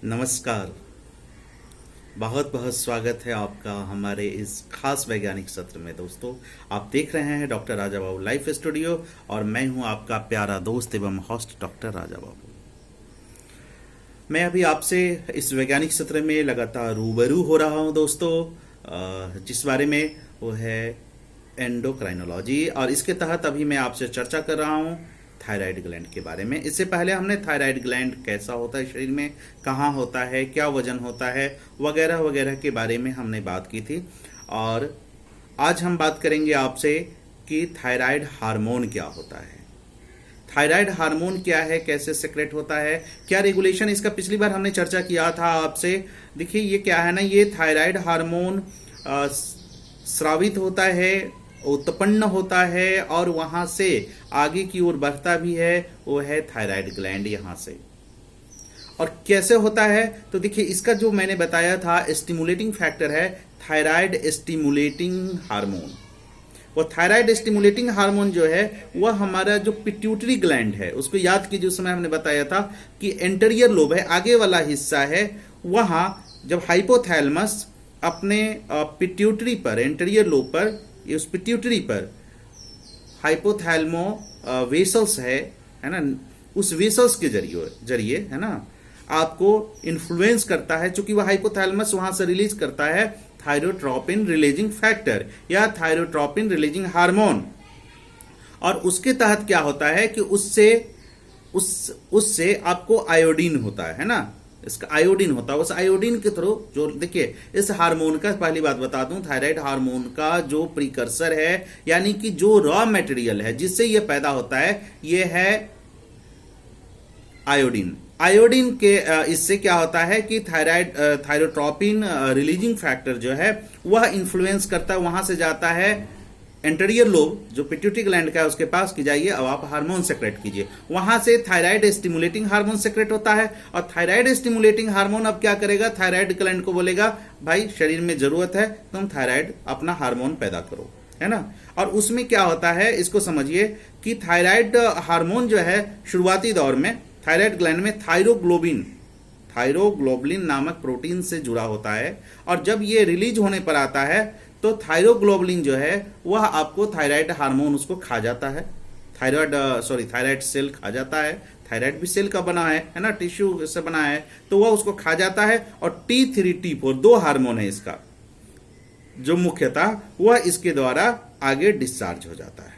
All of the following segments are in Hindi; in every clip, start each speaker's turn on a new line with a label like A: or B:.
A: नमस्कार। बहुत बहुत स्वागत है आपका हमारे इस खास वैज्ञानिक सत्र में। दोस्तों, आप देख रहे हैं doctor Raja Babu life studio और मैं हूं आपका प्यारा दोस्त एवं होस्ट डॉक्टर राजा बाबू। मैं अभी आपसे इस वैज्ञानिक सत्र में लगातार रूबरू हो रहा हूं दोस्तों, जिस बारे में वो है एंडोक्राइनोलॉजी, और इसके तहत अभी मैं आपसे चर्चा कर रहा हूं थायराइड ग्लैंड के बारे में। इससे पहले हमने थायराइड ग्लैंड कैसा होता है शरीर में, कहाँ होता है, क्या वजन होता है, वगैरह वगैरह के बारे में हमने बात की थी। और आज हम बात करेंगे आपसे कि थायराइड हार्मोन क्या होता है, थायराइड हार्मोन क्या है, कैसे सेक्रेट होता है, क्या रेगुलेशन इसका। पिछली बार हमने चर्चा किया था आपसे। देखिए ये क्या है ना, ये थायराइड हार्मोन स्रावित होता है, उत्पन्न होता है और वहां से आगे की ओर बढ़ता भी है, वो है थायराइड ग्लैंड यहां से। और कैसे होता है तो देखिए, इसका जो मैंने बताया था स्टिमुलेटिंग फैक्टर है थायराइड स्टिमुलेटिंग हार्मोन। वो थायराइड स्टिमुलेटिंग हार्मोन जो है वह हमारा जो पिट्यूटरी ग्लैंड है, उसको याद कीजिए, उस समय हमने बताया था कि एंटीरियर लोब है, आगे वाला हिस्सा है, वहां जब हाइपोथैलेमस अपने पिट्यूटरी पर, एंटीरियर लोब पर, उस पिट्यूटरी पर हाइपोथैलेमो वेसल्स है ना, उस वेसल्स के जरिए है ना आपको इन्फ्लुएंस करता है, चूंकि वह हाइपोथैलेमस वहां से रिलीज करता है थायरोट्रोपिन रिलीजिंग फैक्टर या थायरोट्रोपिन रिलीजिंग हार्मोन। और उसके तहत क्या होता है कि उससे आपको आयोडीन होता है ना, इसका आयोडीन होता है। उस आयोडीन के थ्रू जो, देखिए इस हार्मोन का पहली बात बता दूं, थायराइड हार्मोन का जो प्रीकर्सर है, यानी कि जो रॉ मटेरियल है जिससे यह पैदा होता है, यह है आयोडीन। आयोडीन के इससे क्या होता है कि थायरोट्रोपिन रिलीजिंग फैक्टर जो है वह इंफ्लुएंस करता है, वहां से जाता है एंटीरियर लोब जो पिट्यूटरी ग्लैंड का है उसके पास कि जाइए अब आप हार्मोन सेक्रेट कीजिए। वहां से थायराइड स्टिमुलेटिंग हार्मोन सेक्रेट होता है, और थायराइड स्टिमुलेटिंग हार्मोन अब क्या करेगा, थायराइड ग्लैंड को बोलेगा भाई शरीर में जरूरत है, तुम थायराइड अपना हार्मोन पैदा करो, है ना। और उसमें क्या होता है इसको समझिए कि थायराइड हार्मोन जो है शुरुआती दौर में थायराइड ग्लैंड में थायरोग्लोबुलिन नामक प्रोटीन से जुड़ा होता है, और जब ये रिलीज होने पर आता है तो थायरोग्लोबुलिन जो है वह आपको थायराइड हार्मोन उसको खा जाता है, थायराइड सेल खा जाता है। थायराइड भी सेल का बना है ना, टिश्यू से बना है, तो वह उसको खा जाता है। और T3 T4 दो हार्मोन है इसका, जो मुख्यतः वह इसके द्वारा आगे डिस्चार्ज हो जाता है।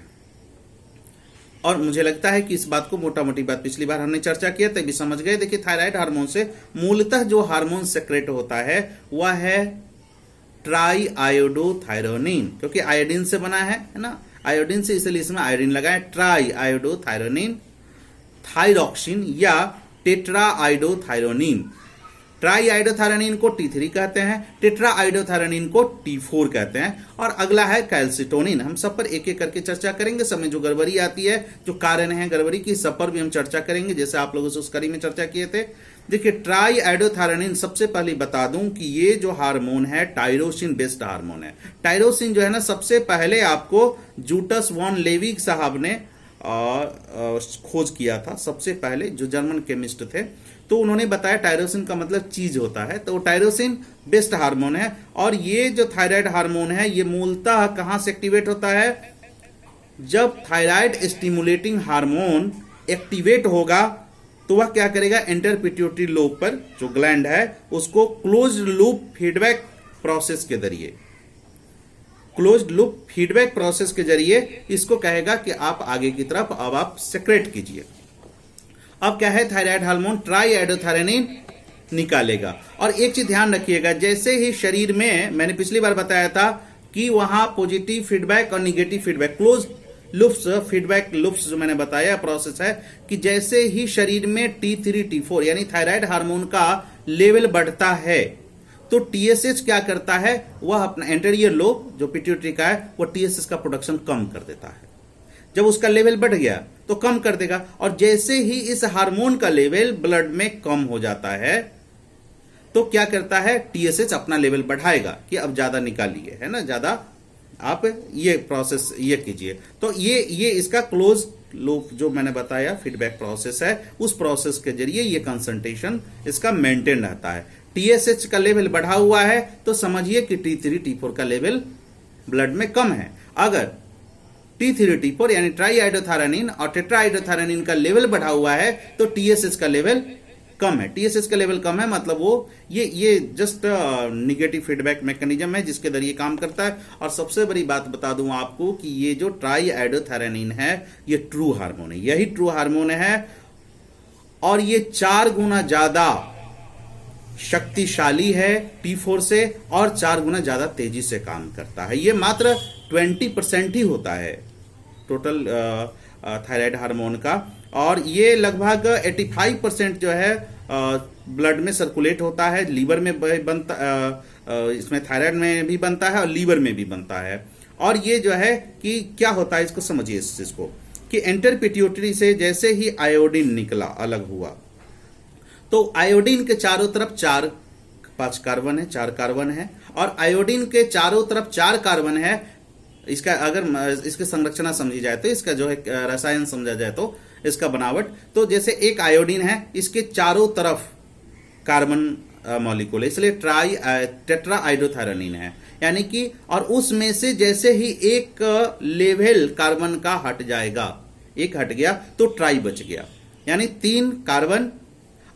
A: और मुझे लगता है कि इस बात को, मोटा मोटी बात पिछली बार हमने चर्चा किया तभी समझ गए। देखिए थायराइड हार्मोन से मूलतः जो हार्मोन सेक्रेट होता है वह है ट्राई आयोडोथायरोनिन, क्योंकि आयोडीन से बना है ना, आयोडीन से, इसलिए इसमें आयोडीन लगा है। ट्राई आयोडोथायरोनिन, थायरॉक्सिन या टेट्रा आयोडोथायरोनिन। ट्राई आयोडोथायरोनिन को T3 कहते हैं, टेट्रा आयोडोथायरोनिन को T4 कहते हैं, और अगला है कैल्सिटोनिन। हम सब पर एक एक करके चर्चा करेंगे, सब में जो गड़बड़ी आती है, जो कारण है गड़बड़ी की, सब पर भी हम चर्चा करेंगे, जैसे आप लोगों से उस कड़ी में चर्चा किए थे। देखिए ट्राई आयोडोथायरोनिन, सबसे पहले बता दूं कि ये जो हार्मोन है टायरोसिन बेस्ड हार्मोन है। टायरोसिन जो है ना, सबसे पहले आपको जूटस वॉन लेविग साहब ने खोज किया था, सबसे पहले जो जर्मन केमिस्ट थे, तो उन्होंने बताया टायरोसिन का मतलब चीज होता है, तो टायरोसिन बेस्ड हार्मोन है। और ये जो थायराइड हार्मोन है ये मूलतः कहां से एक्टिवेट होता है, जब थायराइड स्टिमुलेटिंग हार्मोन एक्टिवेट होगा तो वह क्या करेगा, एंटर पिट्यूटरी लोब पर जो ग्लैंड है उसको क्लोज्ड लूप फीडबैक प्रोसेस के जरिए इसको कहेगा कि आप आगे की तरफ अब आप सेक्रेट कीजिए। अब क्या है, थायराइड हार्मोन ट्राई आयोडोथायरोनिन निकालेगा। और एक चीज ध्यान रखिएगा, जैसे ही शरीर में, मैंने पिछली बार बताया था कि वहां पॉजिटिव फीडबैक और negative feedback, close loops feedback loops जो मैंने बताया प्रोसेस है, कि जैसे ही शरीर में T3 T4 यानी थायराइड हार्मोन का लेवल बढ़ता है तो TSH क्या करता है, वह अपना एंटीरियर लोब जो पिट्यूटरी का है वह TSH का प्रोडक्शन कम कर देता है। जब उसका लेवल बढ़ गया तो कम कर देगा, और जैसे ही इस हार्मोन का लेवल ब्लड में कम हो जाता है तो क्या करता है, TSH अपना लेवल बढ़ाएगा कि अब ज्यादा निकालिए, है ना, ज्यादा आप ये प्रोसेस ये कीजिए। तो ये इसका क्लोज लूप जो मैंने बताया फीडबैक प्रोसेस है, उस प्रोसेस के जरिए ये कंसंट्रेशन इसका मेंटेन रहता है। टीएसएच का लेवल बढ़ा हुआ है तो समझिए कि T3 T4 का लेवल ब्लड में कम है। अगर T3 T4 यानी ट्राई आइडोथायरानिन और टेट्रा आइडोथायरानिन का लेवल बढ़ा हुआ है तो टीएसएच का लेवल कम है। टीएसएच का लेवल कम है मतलब वो ये जस्ट निगेटिव फीडबैक मैकेनिज्म है जिसके जरिए काम करता है। और सबसे बड़ी बात बता दूं आपको कि ये जो ट्राई आइडोथायरानिन है ये ट्रू हार्मोन है, यही ट्रू हार्मोन है और ये 4 गुना ज्यादा शक्तिशाली है T4 से और 4 गुना ज्यादा तेजी से काम करता है। ये मात्र 20% ही होता है टोटल थायराइड हार्मोन का और ये लगभग 85% जो है ब्लड में सर्कुलेट होता है, लीवर में बनता इसमें थायराइड में भी बनता है और लीवर में भी बनता है। और ये जो है कि क्या होता है इसको समझिए इस चीज को कि एंटर पिट्यूटरी से जैसे ही आयोडीन निकला अलग हुआ तो आयोडीन के चारों तरफ 4 कार्बन है, 4 कार्बन है और आयोडीन के चारों तरफ 4 कार्बन है। इसका अगर इसकी संरचना समझी जाए तो इसका जो है रसायन समझा जाए तो इसका बनावट तो जैसे एक आयोडीन है इसके चारों तरफ कार्बन मॉलिक्यूल है इसलिए टेट्रा आइडोथायरानिन है यानी कि और उसमें से जैसे ही एक लेवल कार्बन का हट जाएगा, एक हट गया तो ट्राई बच गया यानी 3 कार्बन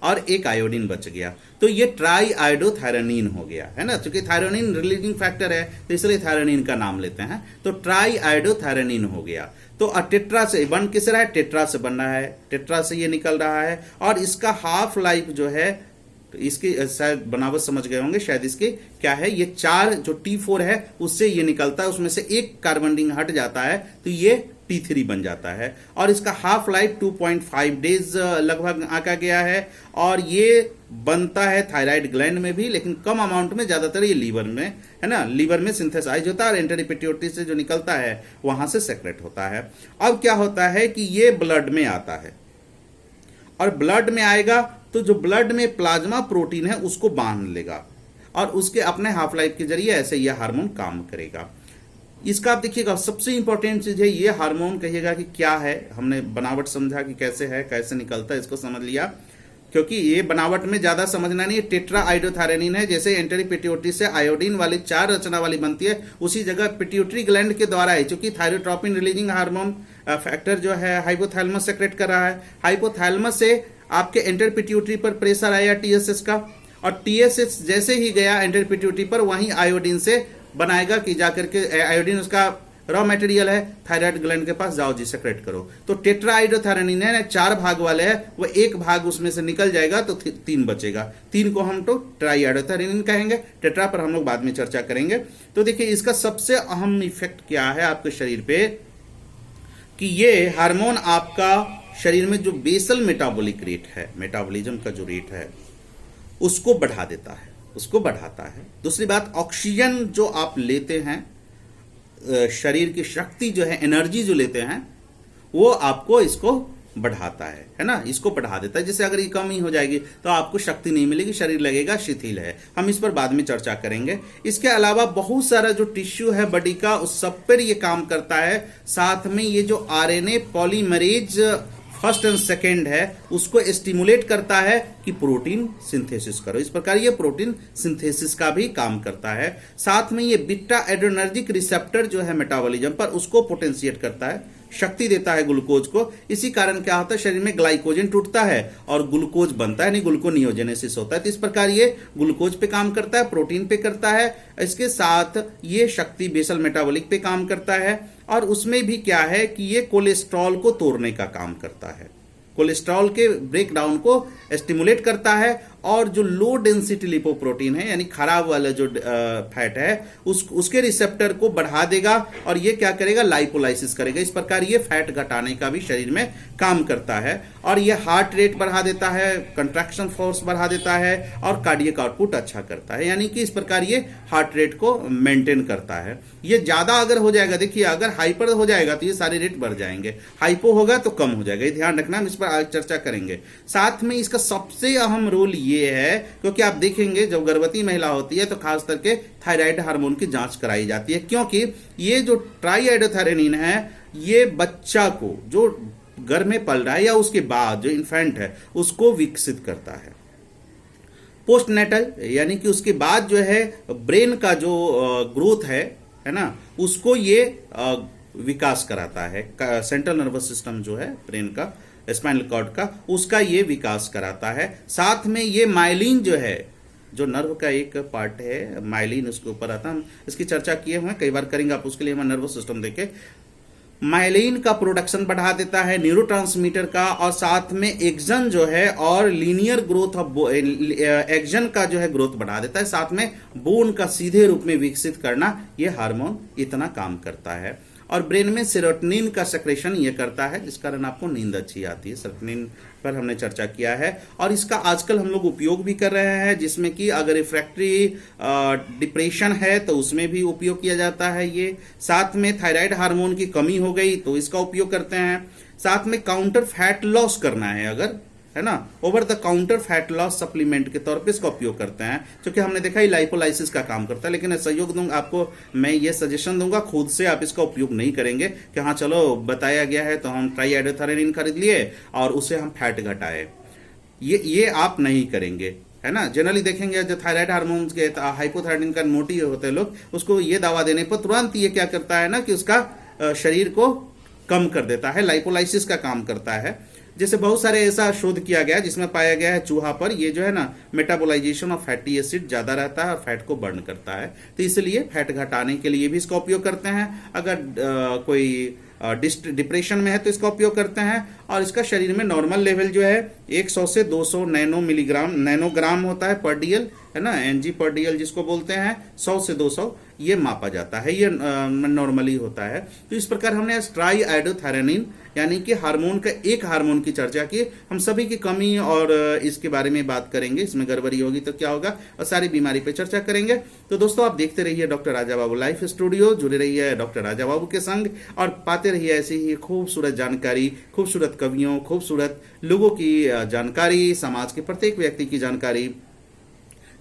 A: और 1 आयोडीन बच गया तो ये ट्राई आइडोथायरानिन हो गया है ना। क्योंकि थायरोनिन रिलीजिंग फैक्टर है तो इसलिए थायरोनिन का नाम लेते हैं। तो ट्राई आइडोथायरानिन हो गया। तो टेट्रा से बन किस रहा है, टेट्रा से बन रहा है, टेट्रा से ये निकल रहा है और इसका हाफ लाइफ जो है इसकी शायद बनावट समझ गए होंगे शायद इसकी क्या है, ये 4 जो T4 है उससे ये निकलता है, उसमें से एक कार्बन रिंग हट जाता है तो ये T3 बन जाता है और इसका हाफ लाइफ 2.5 डेज लगभग आका गया है और ये बनता है थायराइड ग्लैंड में भी लेकिन कम अमाउंट में, ज्यादातर ये लीवर में है ना, लीवर में सिंथेसाइज होता है और एंटेरिक पिट्यूटरी से जो निकलता है वहां से सेक्रेट होता है। अब क्या होता है कि ये ब्लड में आता है और ब्लड में आएगा तो जो ब्लड में प्लाज्मा प्रोटीन है उसको बांध लेगा और उसके अपने हाफ लाइफ के जरिए ऐसे यह हार्मोन काम करेगा। इसका आप देखिएगा सबसे इंपॉर्टेंट चीज है ये हार्मोन, कहिएगा कि क्या है, हमने बनावट समझा कि कैसे है कैसे निकलता है इसको समझ लिया क्योंकि ये बनावट में ज्यादा समझना नहीं है। टेट्रा आइडोथायरानिन है, जैसे एंटेरिक पिट्यूटरी से आयोडीन वाली 4 रचना वाली बनती है उसी जगह पिट्यूटरी ग्लैंड के द्वारा है क्योंकि थायरोट्रोपिन रिलीजिंग हार्मोन फैक्टर जो है हाइपोथैलेमस सेक्रेट कर रहा है। हाइपोथैलेमस से आपके एंटर पिट्यूटरी पर प्रेशर आया टीएसएच का और टीएसएच जैसे ही गया एंटर पिट्यूटरी पर वहीं आयोडीन से बनाएगा कि जाकर के आयोडीन उसका रॉ मटेरियल है, थायराइड ग्लैंड के पास जाओ जी सेक्रेट करो। तो टेट्रा आइडोथायरानिन है 4 भाग वाले है, वो एक भाग उसमें से निकल जाएगा तो 3 बचेगा, 3 को हम तो ट्राई आइडोथायरानिन कहेंगे। टेट्रा पर हम लोग बाद में चर्चा करेंगे। तो देखिए इसका सबसे अहम इफेक्ट क्या है आपके शरीर पे कि ये हार्मोन आपका शरीर में जो बेसल मेटाबॉलिक रेट है, मेटाबॉलिज्म का जो रेट है उसको बढ़ा देता है, उसको बढ़ाता है। दूसरी बात ऑक्सीजन जो आप लेते हैं, शरीर की शक्ति जो है, एनर्जी जो लेते हैं वो आपको इसको बढ़ाता है ना, इसको बढ़ा देता है। जैसे अगर ये कमी हो जाएगी तो आपको शक्ति नहीं मिलेगी, शरीर लगेगा शिथिल है। हम इस पर बाद में चर्चा करेंगे। इसके अलावा बहुत सारा जो टिश्यू है बॉडी का उस सब पर ये काम करता है। साथ में ये जो RNA polymerase first and second है उसको स्टिमुलेट करता है कि प्रोटीन सिंथेसिस करो। इस प्रकार ये प्रोटीन सिंथेसिस का भी काम करता है। साथ में ये बीटा एड्रेनर्जिक रिसेप्टर जो है मेटाबॉलिज्म पर उसको पोटेंशिएट करता है, शक्ति देता है ग्लूकोज को। इसी कारण क्या होता है शरीर में ग्लाइकोजन टूटता है और ग्लूकोज बनता है, नहीं ग्लूकोनियोजेनेसिस होता है। तो इस प्रकार ये ग्लूकोज पे काम करता है, प्रोटीन पे करता है। इसके साथ ये शक्ति बेसल मेटाबॉलिक पे काम करता है और उसमें भी क्या है कि ये कोलेस्ट्रॉल को तोड़ने का काम करता है, कोलेस्ट्रॉल के ब्रेक डाउन को स्टिमुलेट करता है और जो लो डेंसिटी लिपोप्रोटीन है यानी खराब वाला जो फैट है उसके रिसेप्टर को बढ़ा देगा और ये क्या करेगा, लाइपोलाइसिस करेगा। इस प्रकार ये फैट घटाने का भी शरीर में काम करता है और ये हार्ट रेट बढ़ा देता है, कंट्रैक्शन फोर्स बढ़ा देता है और कार्डियक आउटपुट अच्छा करता है। यानी कि इस प्रकार ये हार्ट रेट को मेंटेन करता है। ये ज्यादा अगर हो जाएगा, देखिए अगर हाइपर हो जाएगा तो ये सारे रेट बढ़ जाएंगे, हाइपो होगा तो कम हो जाएगा। ये ध्यान रखना, हम इस पर आज चर्चा करेंगे। साथ में इसका सबसे अहम रोल ये ये है क्योंकि आप देखेंगे जब गर्भवती महिला होती है तो खास करके थायराइड हार्मोन की जांच कराई जाती है, क्योंकि ये जो ट्राईआयोडोथायरोनिन है ये बच्चा को जो गर्भ में पल रहा है या उसके बाद जो इन्फेंट है उसको विकसित करता है। पोस्टनेटल यानी कि उसके बाद जो है ब्रेन का जो ग्रोथ है ना, उसको ये विकास कराता है। सेंट्रल नर्वस सिस्टम जो है ब्रेन का, स्पाइनल कॉर्ड का, उसका ये विकास कराता है। साथ में ये माइलिन जो है, जो नर्व का एक पार्ट है माइलिन, उसके ऊपर आता है। हम इसकी चर्चा किए हुए हैं, कई बार करेंगे, आप उसके लिए हम नर्वस सिस्टम देखें। माइलिन का प्रोडक्शन बढ़ा देता है, न्यूरोट्रांसमीटर का, और साथ में एक्सन जो है और लीनियर ग्रोथ ऑफ एक्सन का जो है ग्रोथ बढ़ा देता है। साथ में बोन का सीधे रूप में विकसित करना ये हार्मोन इतना काम करता है। और ब्रेन में सेरोटोनिन का सेक्रेशन ये करता है, जिस कारण आपको नींद अच्छी आती है। सेरोटोनिन पर हमने चर्चा किया है और इसका आजकल हम लोग उपयोग भी कर रहे हैं, जिसमें कि अगर रिफ्रैक्टरी डिप्रेशन है तो उसमें भी उपयोग किया जाता है ये। साथ में थायराइड हार्मोन की कमी हो गई तो इसका उपयोग करते हैं। साथ में काउंटर फैट लॉस करना है अगर, है ना, over the counter fat loss supplement के तौर पे इसका उपयोग करते हैं, क्योंकि हमने देखा ही लाइपोलाइसिस का काम करता है। लेकिन सहयोग दूंगा आपको, मैं ये सजेशन दूंगा, खुद से आप इसका उपयोग नहीं करेंगे कि हाँ चलो बताया गया है तो हम ट्राईआयोडोथायरोनिन खरीद लिए और उससे हम फैट घटाए, ये आप नहीं करेंगे, है ना। जनरली देखेंगे जो थायराइड हार्मोन के हाइपोथायराइडिन का मोटी होते हैं लोग, उसको ये दवा देने पर तुरंत ये क्या करता है ना कि उसका शरीर को कम कर देता है, लाइपोलाइसिस का काम करता है। जैसे बहुत सारे ऐसा शोध किया गया जिसमें पाया गया है चूहा पर ये जो है ना मेटाबोलाइजेशन ऑफ फैटी एसिड ज्यादा रहता है और फैट को बर्न करता है, तो इसलिए फैट घटाने के लिए भी इसका उपयोग करते हैं। अगर कोई डिप्रेशन में है तो इसका उपयोग करते हैं। और इसका शरीर में नॉर्मल लेवल जो है 100 से 200 नैनोग्राम होता है पर डीएल, है ना, एनजी पर डीएल जिसको बोलते हैं। 100 से 200 ये मापा जाता है, ये नॉर्मली होता है। तो इस प्रकार हमने ट्राईआयोडोथायरोनिन यानी कि हार्मोन का एक हार्मोन की चर्चा की। हम सभी की कमी और इसके बारे में बात करेंगे, इसमें गड़बड़ी होगी तो क्या होगा, और सारी बीमारी पे चर्चा करेंगे। तो दोस्तों आप देखते रहिए doctor Raja Babu life studio, जुड़े रहिए डॉक्टर राजा बाबू के संग और पाते रहिए ऐसी ही खूबसूरत जानकारी, खूबसूरत कवियों, खूबसूरत लोगों की जानकारी, समाज के प्रत्येक व्यक्ति की जानकारी,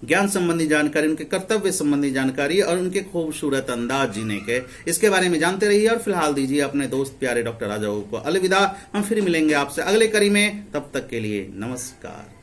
A: ज्ञान संबंधी जानकारी, उनके कर्तव्य संबंधी जानकारी और उनके खूबसूरत अंदाज जीने के, इसके बारे में जानते रहिए। और फिलहाल दीजिए अपने दोस्त प्यारे डॉक्टर राजा बाबू को अलविदा। हम फिर मिलेंगे आपसे अगले कड़ी में, तब तक के लिए नमस्कार।